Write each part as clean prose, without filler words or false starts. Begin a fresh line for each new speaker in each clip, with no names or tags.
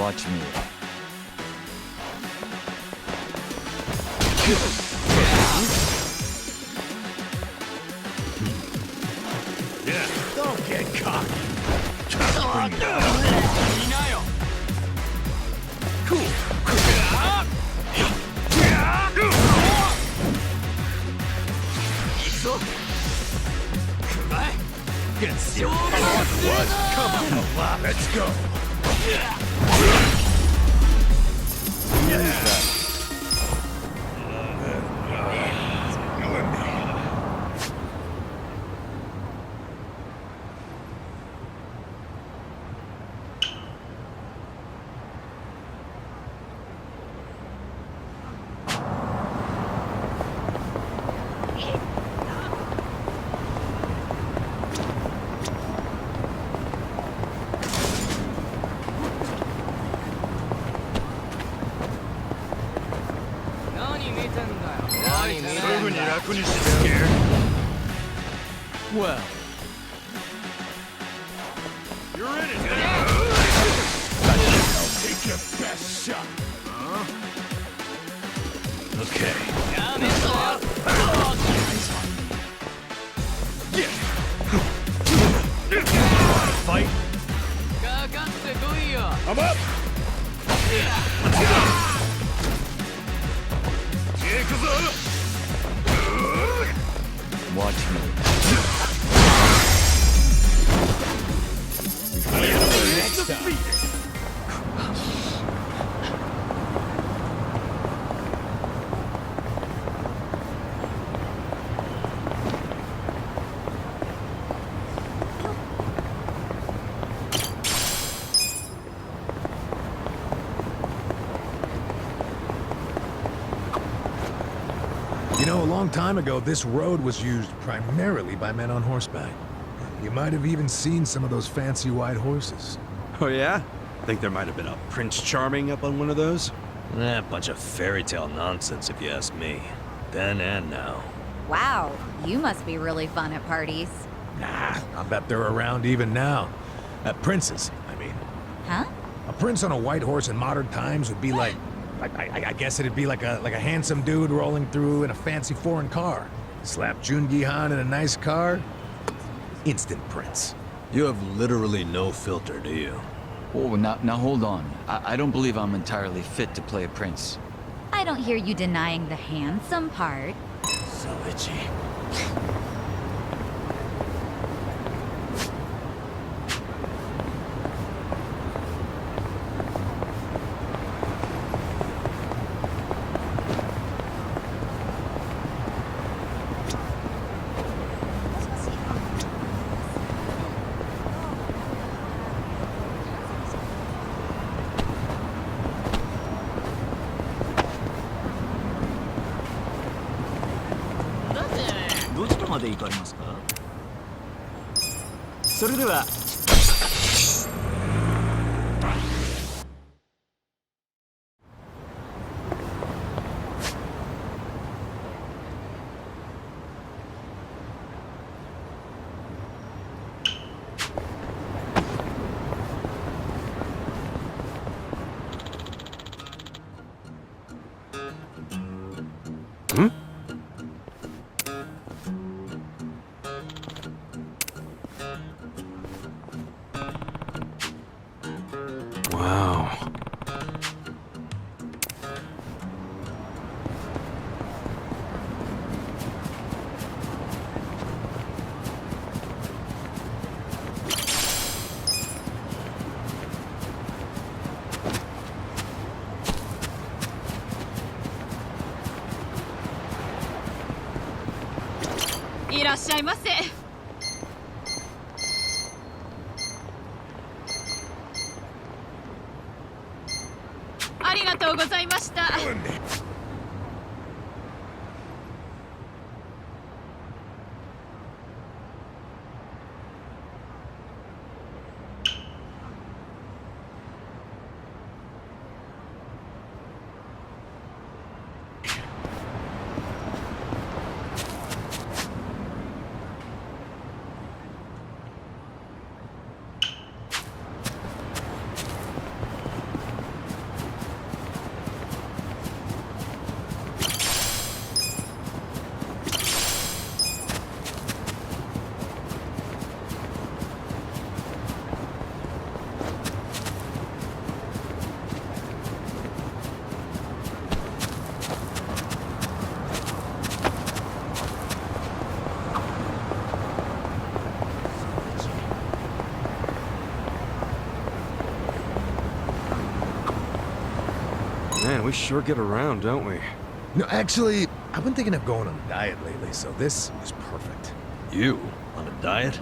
Watch me.
Yeah, don't get caught. Get serious. What? Come on, let's go.
Well,
You're in it. Take your best shot. Huh? Okay. Wanna fight? I'm up.
watch me.
Next time.
You know, a long time ago, this road was used primarily by men on horseback. You might have even seen some of those fancy white horses.
Oh yeah? Think there might have been a Prince Charming up on one of those?
Bunch of fairy tale nonsense if you ask me. Then and now.
Wow, you must be really fun at parties.
Nah, I bet they're around even now. Princes, I mean.
Huh?
A prince on a white horse in modern times would be like... I guess it'd be like a handsome dude rolling through in a fancy foreign car. Slap Jungi Han in a nice car, instant prince.
You have literally no filter, do you?
Oh, now hold on. I don't believe I'm entirely fit to play a prince.
I don't hear you denying the handsome part.
So itchy.
Wow.
いらっしゃいませ。ありがとうございました。
we sure get around, don't we?
No, actually, I've been thinking of going on a diet lately, so this is perfect.
You? On a diet?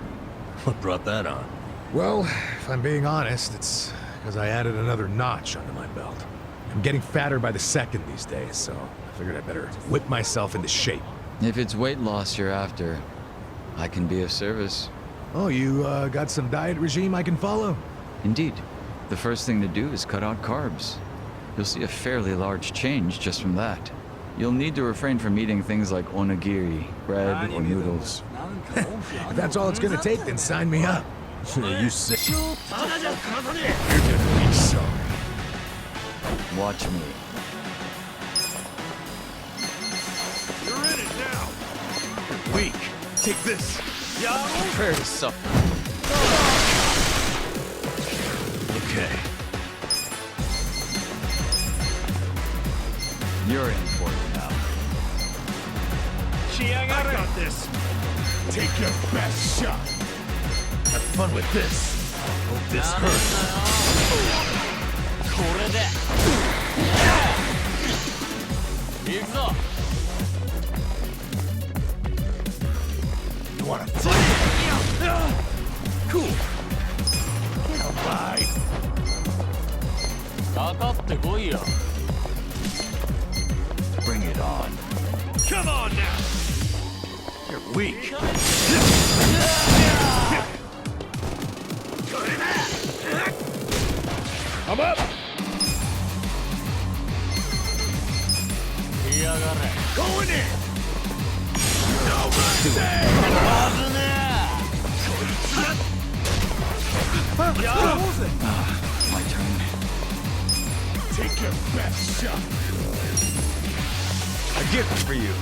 What brought that on?
Well, if I'm being honest, it's because I added another notch under my belt. I'm getting fatter by the second these days, so I figured I'd better whip myself into shape.
If it's weight loss you're after, I can be of service.
Oh, you got some diet regime I can follow?
Indeed. The first thing to do is cut out carbs. You'll see a fairly large change just from that. You'll need to refrain from eating things like onigiri, bread, or noodles.
If that's all it's gonna take, then sign me up.
You say.
You're gonna be sorry.
Watch me.
You're in it now. You're weak. Take this.
Prepare to suffer.
Okay.
You're in for it now.
I got this. Take your best shot. Have fun with this. Hope this hurts. You wanna fight? Cool. Alright.
Bring it on.
Come on now. You're weak. I'm up. Going in. No mercy.
My turn.
Take your best shot.
A gift for you.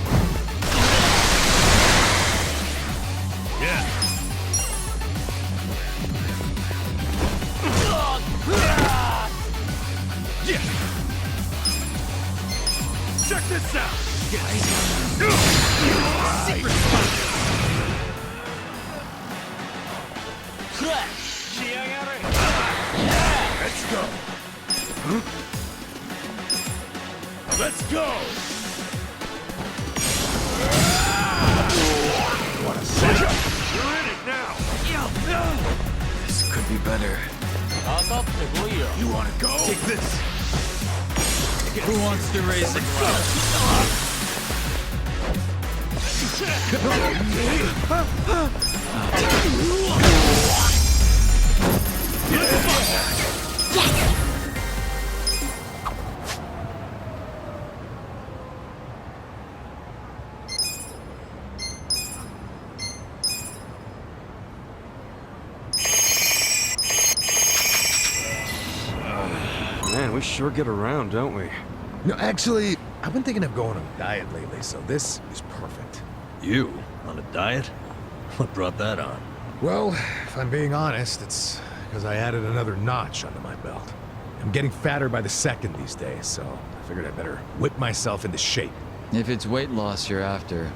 Yeah. Yeah. Check this out. Secret Let's go. Let's go. What a setup. You're in it now.
This could be better.
You wanna go? Take this.
Who wants to raise the crowd?
Man, we sure get around, don't we?
No, actually, I've been thinking of going on a diet lately, so this is perfect.
You? On a diet? What brought that on?
Well, if I'm being honest, it's because I added another notch under my belt. I'm getting fatter by the second these days, so I figured I'd better whip myself into shape.
If it's weight loss you're after,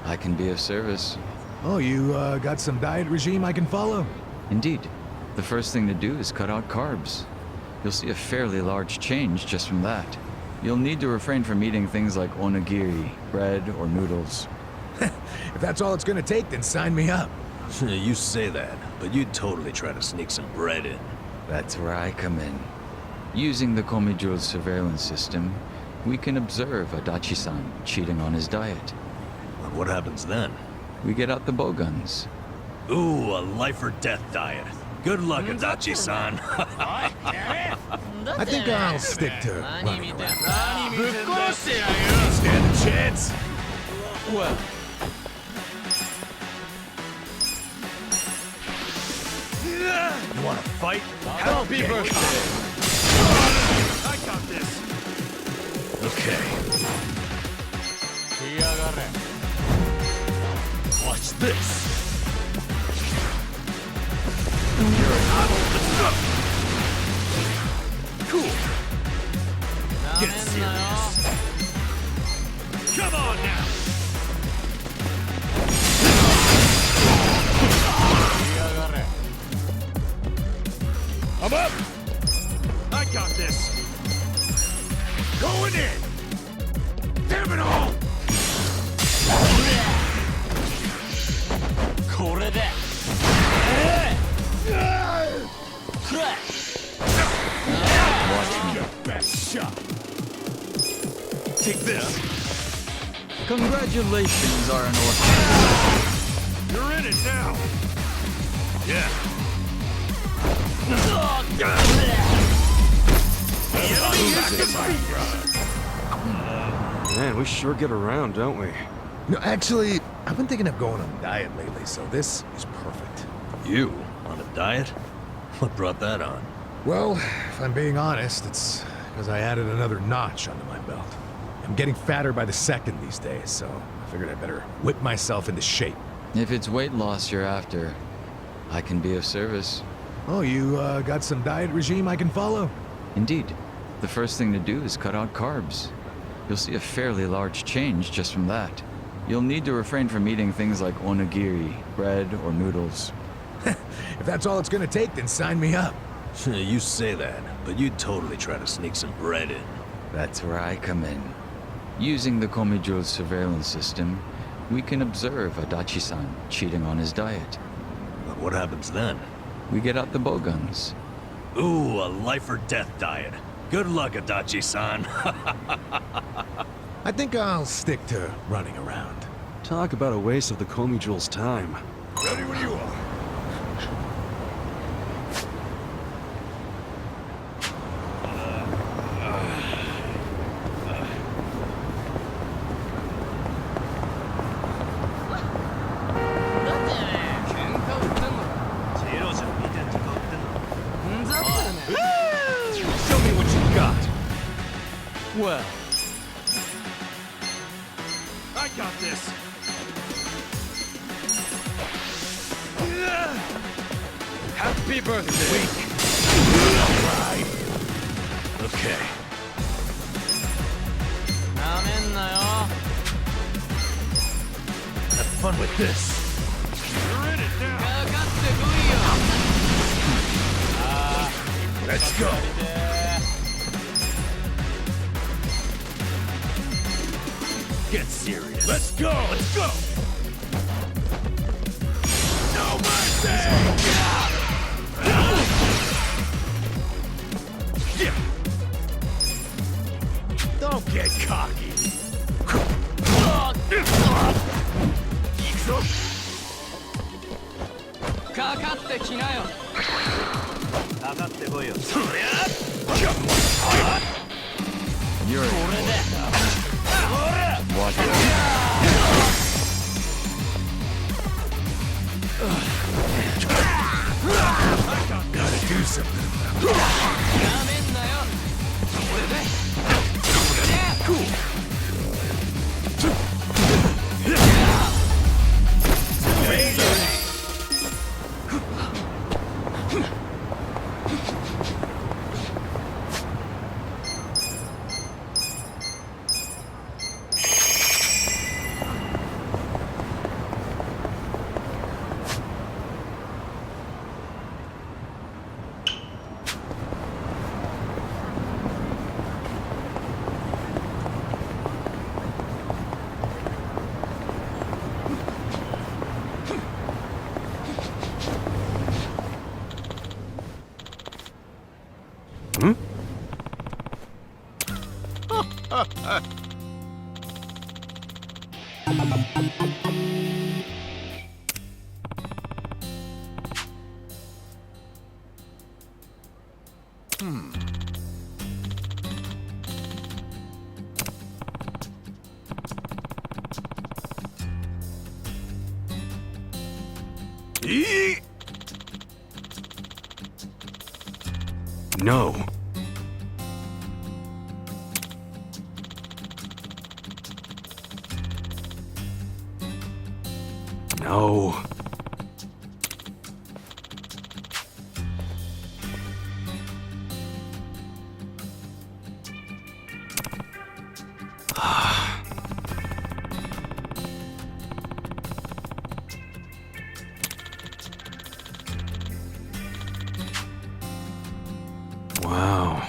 I can be of service.
Oh, you got some diet regime I can follow?
Indeed. The first thing to do is cut out carbs. You'll see a fairly large change just from that. You'll need to refrain from eating things like onigiri, bread, or noodles.
If that's all it's gonna take, then sign me up.
You say that, but you'd totally try to sneak some bread in.
That's where I come in. Using the Komijo's surveillance system, we can observe Adachi-san cheating on his diet.
And what happens then?
We get out the bowguns.
Ooh, a life or death diet. Good luck, Adachi-san.
I think I'll stick to running around.
Stand a chance.
Well,
You wanna fight? Happy birthday. I got this.
Okay.
Watch this. Cool. Get serious. Come on now. I'm up. I got this. Going in! Damn it all!
これで
Take your best shot! Take this!
Congratulations, Iron Orphan.
You're in it now! Yeah.
Man, we sure get around, don't we?
No, actually, I've been thinking of going on a diet lately, so this is perfect.
You? On a diet? What brought that on?
Well, if I'm being honest, it's because I added another notch onto my belt. I'm getting fatter by the second these days, so I figured I better whip myself into shape.
If it's weight loss you're after, I can be of service.
Oh, you got some diet regime I can follow?
Indeed. The first thing to do is cut out carbs. You'll see a fairly large change just from that. You'll need to refrain from eating things like onigiri, bread, or noodles.
If that's all it's gonna take, then sign me up.
You say that, but you'd totally try to sneak some bread in.
That's where I come in. Using the Komijul's surveillance system, we can observe Adachi-san cheating on his diet.
But what happens then?
We get out the bowguns.
Ooh, a life or death diet. Good luck, Adachi-san.
I think I'll stick to running around.
Talk about a waste of the Komijul's time.
Ready when you are.
Show me what you got.
Well,
I got this!
happy birthday!
Okay.
Have fun with this! You're in it now! Let's go! Get serious! Let's go! Let's go! No mercy! Yeah. Don't get cocky!
You're watch it.
Gotta do something.
No. No. Wow.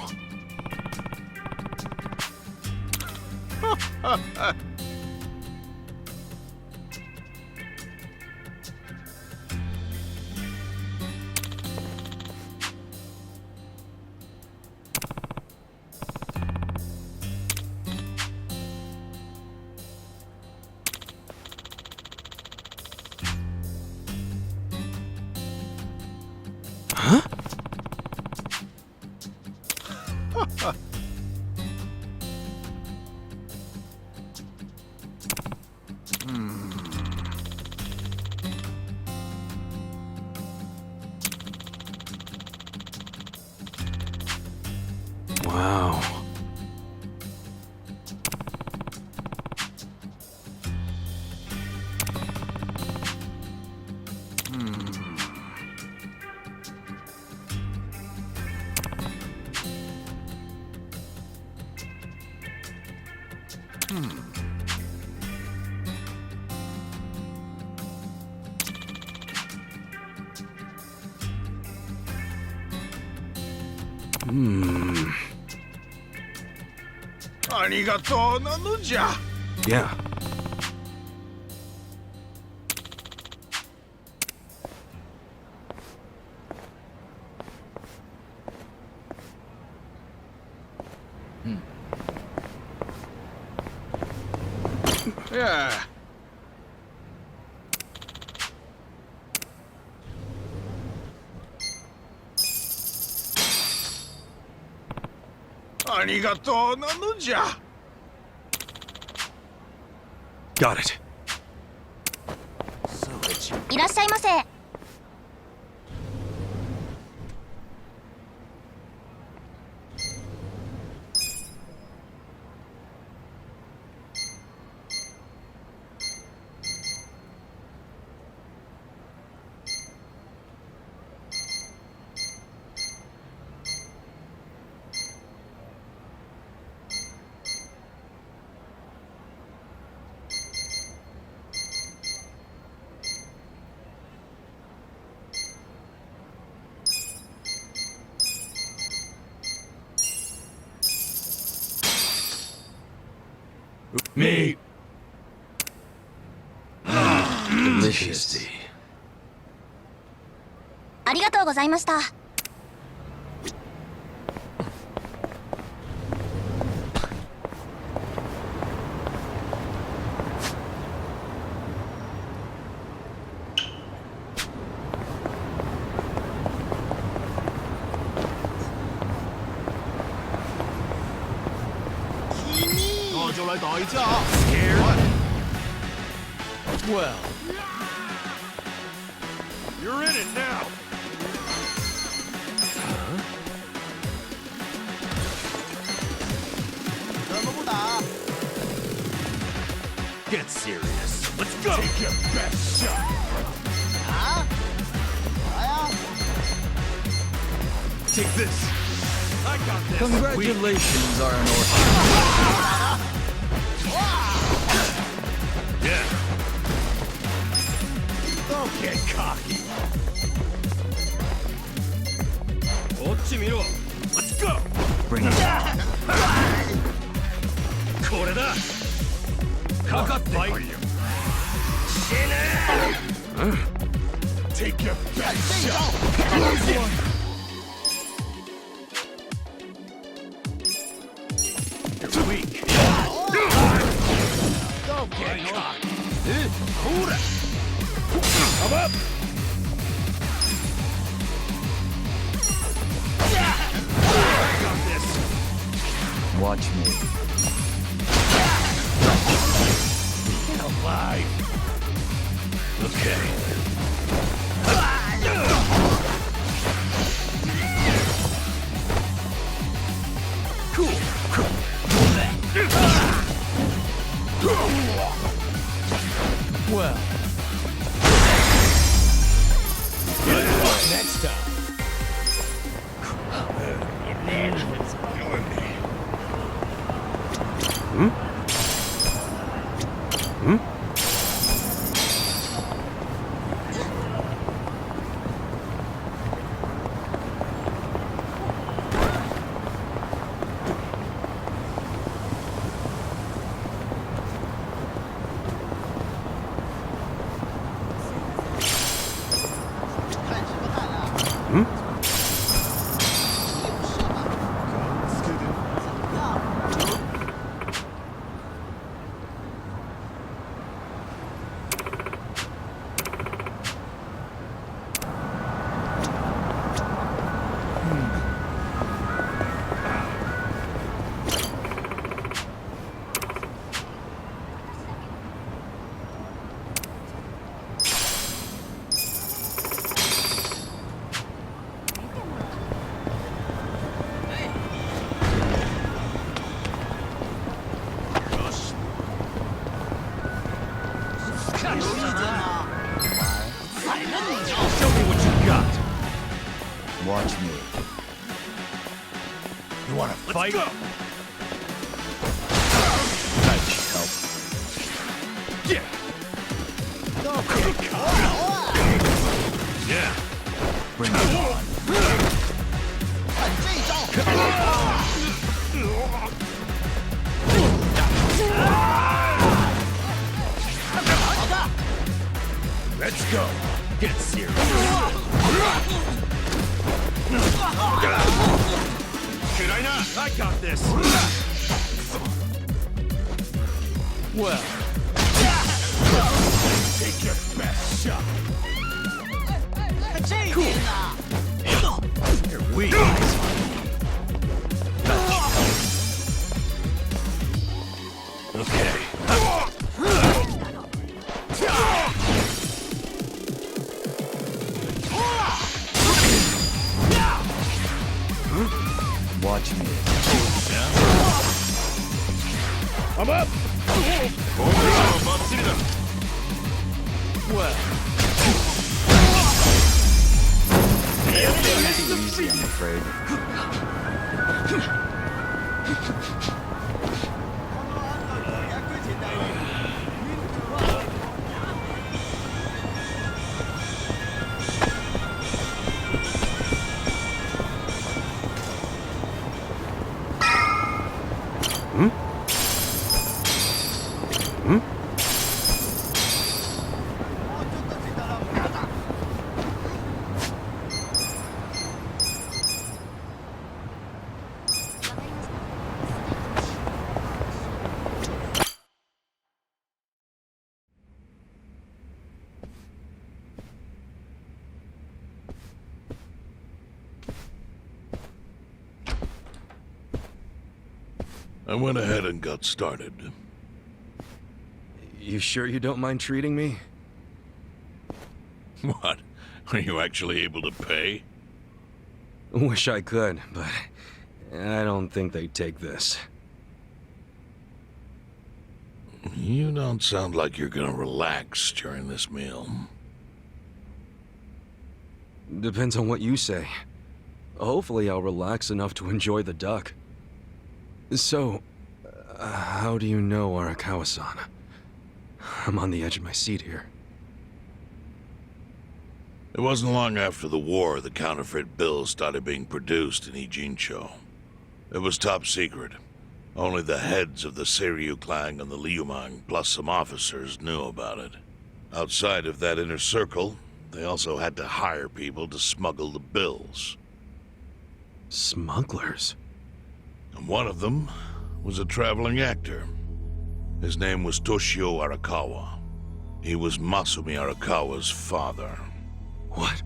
Wow.
Arigato nanu ja.
Yeah.
Yeah. Arigato nanu ja.
Got it.
いらっしゃいませ。
Me.
Delicious.
ありがとうございました。
Scared?
Well,
You're in it now.
Get serious. Let's go.
Take your best shot.
Take this. I got this.
congratulations are in order.
Yeah.
Don't get cocky.
Let's go.
Bring it on.
これだ。かかってこいよ。
Take your best shot.
You're weak.
Don't get cocky.
Come up. I got this.
Watch me.
Get alive.
Okay.
Well,
Next time. Show me what you got.
Watch me.
You wanna fight?
Let's go.
That should help.
Yeah.
Yeah.
Bring it on.
Let's go. Get serious.
Should I not?
I got this. Well, take your best shot. Cool. You're weak.
Okay.
Watch me.
I'm up.
Well. Easy, I'm afraid.
I went ahead and got started.
You sure you don't mind treating me?
What? Are you actually able to pay?
Wish I could, but I don't think they'd take this.
You don't sound like you're gonna relax during this meal.
Depends on what you say. Hopefully I'll relax enough to enjoy the duck. So, how do you know Arakawa-san? I'm on the edge of my seat here.
It wasn't long after the war the counterfeit bills started being produced in Ijincho. It was top secret. Only the heads of the Seiryu clan and the Liumang, plus some officers, knew about it. Outside of that inner circle, they also had to hire people to smuggle the bills.
Smugglers?
And one of them was a traveling actor. His name was Toshio Arakawa. He was Masumi Arakawa's father.
What?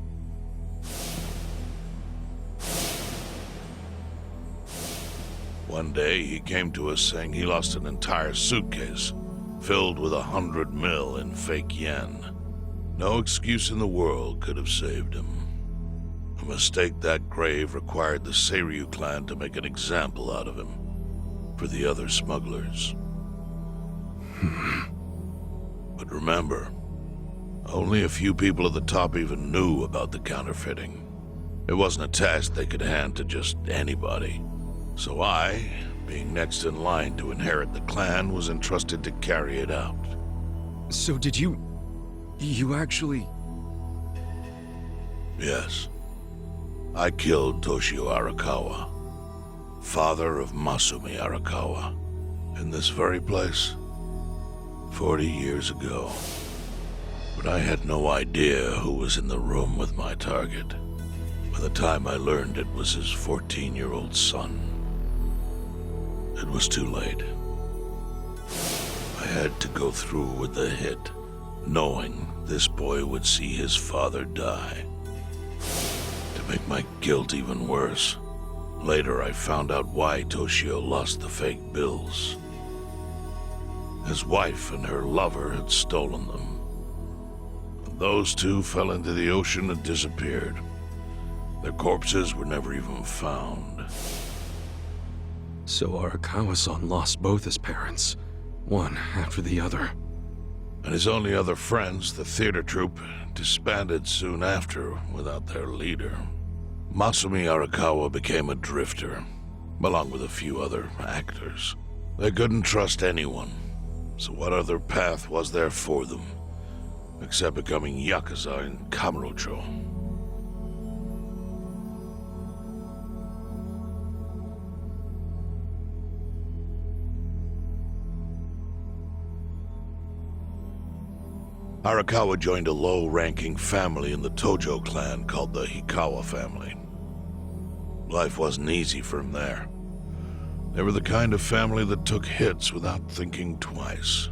One day, he came to us saying he lost an entire suitcase filled with 100 mil in fake yen. No excuse in the world could have saved him. A mistake that grave required the Seiryu clan to make an example out of him for the other smugglers. But remember, only a few people at the top even knew about the counterfeiting. It wasn't a task they could hand to just anybody. So I, being next in line to inherit the clan, was entrusted to carry it out.
So did you actually...
Yes. I killed Toshio Arakawa, father of Masumi Arakawa, in this very place, 40 years ago. But I had no idea who was in the room with my target. By the time I learned it was his 14-year-old son, it was too late. I had to go through with the hit, knowing this boy would see his father die. To make my guilt even worse, later I found out why Toshio lost the fake bills. His wife and her lover had stolen them. Those two fell into the ocean and disappeared. Their corpses were never even found.
So Arakawa-san lost both his parents, one after the other.
And his only other friends, the theater troupe, disbanded soon after without their leader. Masumi Arakawa became a drifter, along with a few other actors. They couldn't trust anyone, so what other path was there for them, except becoming Yakuza in Kamurocho? Arakawa joined a low-ranking family in the Tojo clan called the Hikawa family. Life wasn't easy for him there. They were the kind of family that took hits without thinking twice.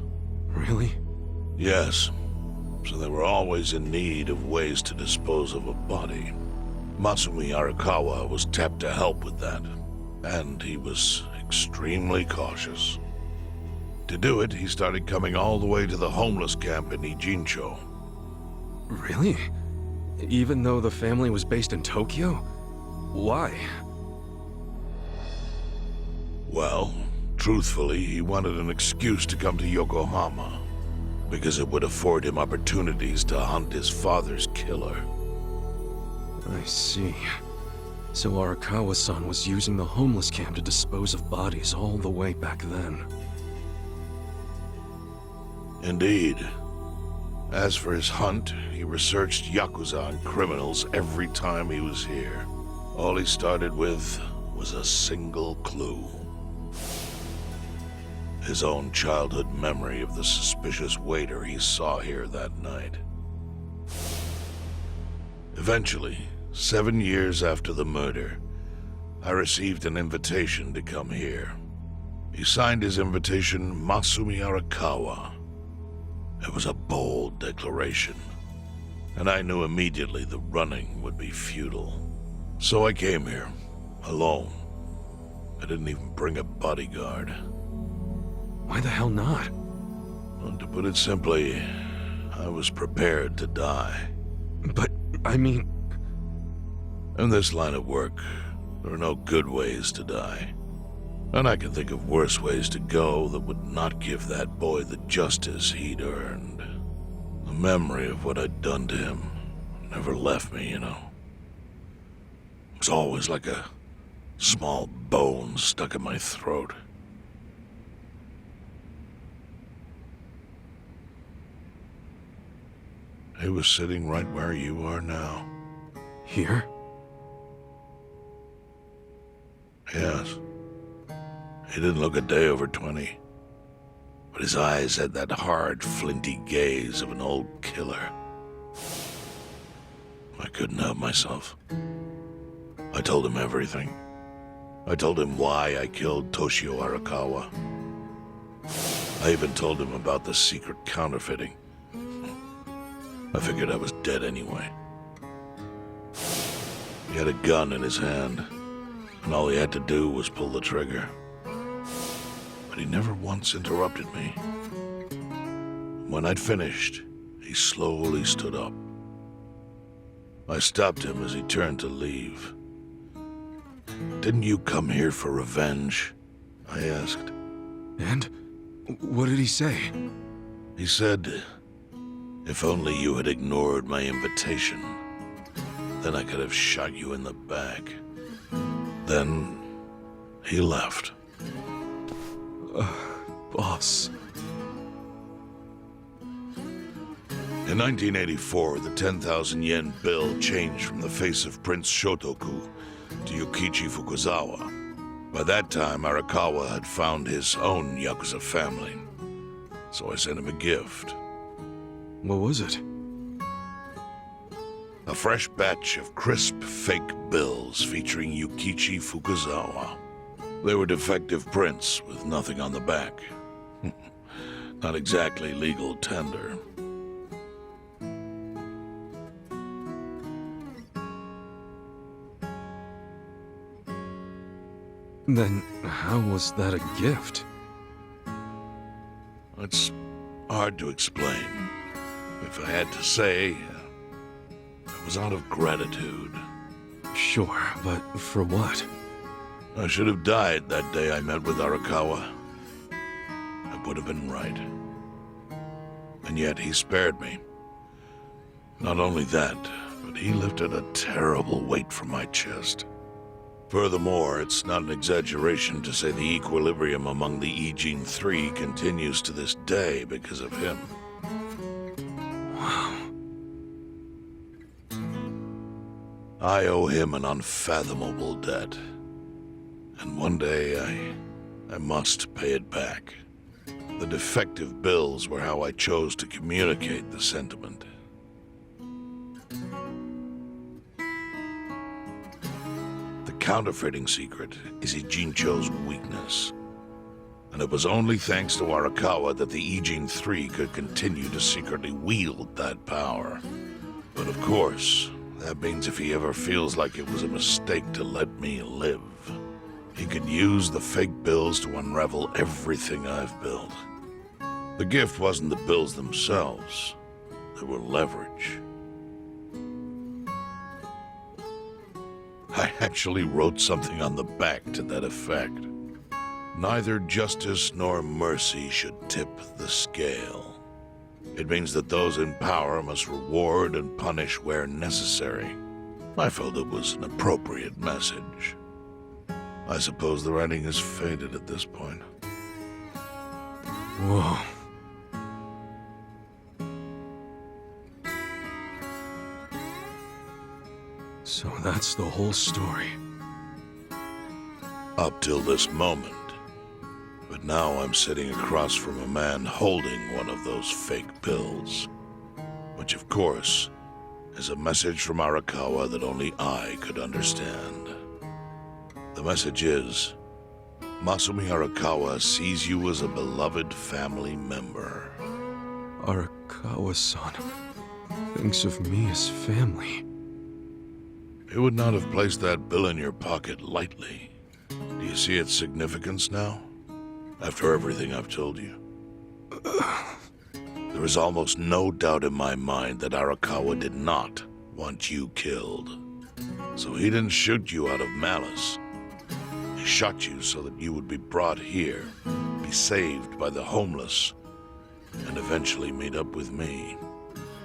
Really?
Yes, so they were always in need of ways to dispose of a body. Masumi Arakawa was tapped to help with that, and he was extremely cautious. To do it, he started coming all the way to the homeless camp in Ijincho.
Really? Even though the family was based in Tokyo? Why?
Well, truthfully, he wanted an excuse to come to Yokohama, because it would afford him opportunities to hunt his father's killer.
I see. So Arakawa-san was using the homeless camp to dispose of bodies all the way back then.
Indeed. As for his hunt, he researched Yakuza and criminals every time he was here. All he started with was a single clue. His own childhood memory of the suspicious waiter he saw here that night. Eventually, 7 years after the murder, I received an invitation to come here. He signed his invitation Masumi Arakawa. It was a bold declaration, and I knew immediately the running would be futile. So I came here, alone. I didn't even bring a bodyguard.
Why the hell not?
Well, to put it simply, I was prepared to die.
But, I mean...
In this line of work, there are no good ways to die. And I can think of worse ways to go that would not give that boy the justice he'd earned. The memory of what I'd done to him never left me, you know. It was always like a small bone stuck in my throat. He was sitting right where you are now.
Here?
Yes. He didn't look a day over 20. But his eyes had that hard, flinty gaze of an old killer. I couldn't help myself. I told him everything. I told him why I killed Toshio Arakawa. I even told him about the secret counterfeiting. I figured I was dead anyway. He had a gun in his hand, and all he had to do was pull the trigger. But he never once interrupted me. When I'd finished, he slowly stood up. I stopped him as he turned to leave. "Didn't you come here for revenge?" I asked.
And? What did he say?
He said, "If only you had ignored my invitation, then I could have shot you in the back." Then he left.
Boss.
In 1984, the 10,000 yen bill changed from the face of Prince Shotoku to Yukichi Fukuzawa. By that time, Arakawa had found his own Yakuza family, so I sent him a gift.
What was it?
A fresh batch of crisp, fake bills featuring Yukichi Fukuzawa. They were defective prints with nothing on the back. Not exactly legal tender.
Then how was that a gift?
It's hard to explain. If I had to say, it was out of gratitude.
Sure, but for what?
I should have died that day I met with Arakawa. It would have been right. And yet he spared me. Not only that, but he lifted a terrible weight from my chest. Furthermore, it's not an exaggeration to say the equilibrium among the E-Gene 3 continues to this day because of him.
Wow.
I owe him an unfathomable debt. And one day, I must pay it back. The defective bills were how I chose to communicate the sentiment. The counterfeiting secret is Ijincho's weakness. And it was only thanks to Arakawa that the E-Gene 3 could continue to secretly wield that power. But of course, that means if he ever feels like it was a mistake to let me live, he could use the fake bills to unravel everything I've built. The gift wasn't the bills themselves. They were leverage. I actually wrote something on the back to that effect. Neither justice nor mercy should tip the scale. It means that those in power must reward and punish where necessary. I felt it was an appropriate message. I suppose the writing is faded at this point.
Whoa. So that's the whole story.
Up till this moment. But now I'm sitting across from a man holding one of those fake bills. Which, of course, is a message from Arakawa that only I could understand. The message is, Masumi Arakawa sees you as a beloved family member.
Arakawa-san thinks of me as family.
He would not have placed that bill in your pocket lightly. Do you see its significance now? After everything I've told you? There is almost no doubt in my mind that Arakawa did not want you killed. So he didn't shoot you out of malice. He shot you so that you would be brought here, be saved by the homeless, and eventually meet up with me.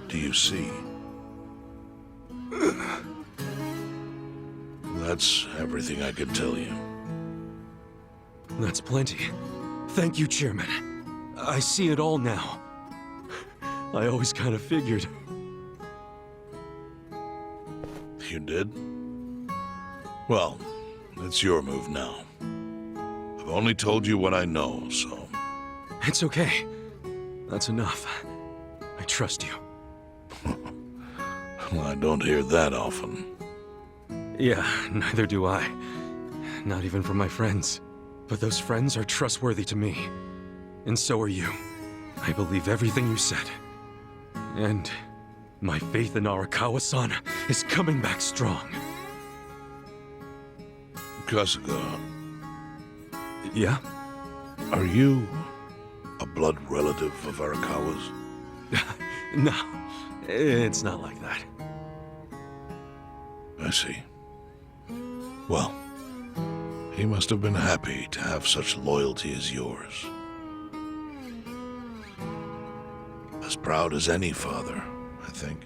Do you see? That's everything I can tell you.
That's plenty. Thank you, Chairman. I see it all now. I always kind of figured.
You did? Well, it's your move now. I've only told you what I know, so...
It's okay. That's enough. I trust you.
Well, I don't hear that often.
Yeah, neither do I. Not even from my friends. But those friends are trustworthy to me. And so are you. I believe everything you said. And my faith in Arakawa-san is coming back strong.
Kasuga,
Yeah?
are you a blood relative of Arakawa's?
No, it's not like that.
I see. Well, he must have been happy to have such loyalty as yours. As proud as any father, I think.